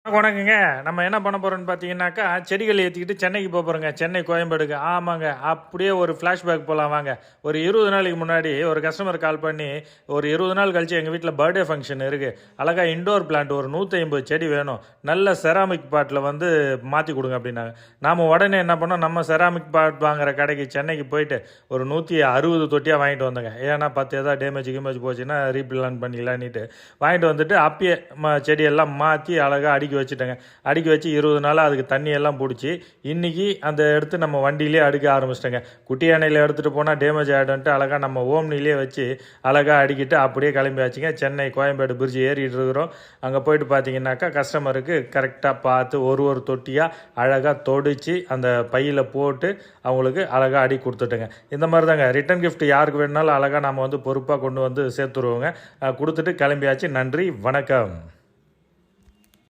வணக்கங்க. நம்ம என்ன பண்ண போகிறோம்னு பார்த்தீங்கன்னாக்கா, செடிகள் ஏற்றிக்கிட்டு சென்னைக்கு போகிறோங்க. சென்னை கோயம்பேடுக்கு. ஆமாங்க. அப்படியே ஒரு ஃப்ளாஷ்பேக் போகலாம் வாங்க. ஒரு 20 நாளைக்கு முன்னாடி ஒரு கஸ்டமர் கால் பண்ணி, ஒரு 20 நாள் கழிச்சு எங்கள் வீட்டில் பர்த்டே ஃபங்க்ஷன் இருக்குது, அழகாக இண்டோர் பிளான்ட் ஒரு 150 செடி வேணும், நல்ல செராமிக் பாட்டில் வந்து மாற்றி கொடுங்க அப்படின்னாங்க. நாம் உடனே என்ன பண்ணோம், நம்ம செராமிக் பாட் வாங்குற கடைக்கு சென்னைக்கு போயிட்டு ஒரு 160 தொட்டியாக வாங்கிட்டு வந்தோங்க. ஏன்னா 10 ஏதாவது டேமேஜ் போச்சுன்னா ரீப்ளான் பண்ணிக்கலான்ட்டு வாங்கிட்டு வந்துட்டு அப்பயே செடியெல்லாம் மாற்றி அழகாக அடுக்கி வச்சுட்டேங்க. அடுக்கி வச்சு 20 நாளாக அதுக்கு தண்ணியெல்லாம் பிடிச்சி இன்றைக்கி அந்த எடுத்து நம்ம வண்டியிலே அடுக்க ஆரம்பிச்சிட்டேங்க. குட்டி யானையில் எடுத்துகிட்டு போனால் டேமேஜ் ஆகிடும்ட்டு அழகாக நம்ம ஓம்னிலே வச்சு அழகாக அடிக்கிட்டு அப்படியே கிளம்பியாச்சுங்க. சென்னை கோயம்பேடு பிரிட்ஜ் ஏறிட்டு இருக்கிறோம். அங்கே போயிட்டு பார்த்தீங்கன்னாக்கா கஸ்டமருக்கு கரெக்டாக பார்த்து ஒரு தொட்டியாக அழகாக தொடிச்சு அந்த பையில் போட்டு அவங்களுக்கு அழகாக அடி கொடுத்துட்டேங்க. இந்த மாதிரி தாங்க ரிட்டன் கிஃப்ட் யாருக்கு வேணுனாலும் அழகாக நம்ம வந்து பொறுப்பாக கொண்டு வந்து சேர்த்துருவோங்க. கொடுத்துட்டு கிளம்பியாச்சு. நன்றி, வணக்கம்.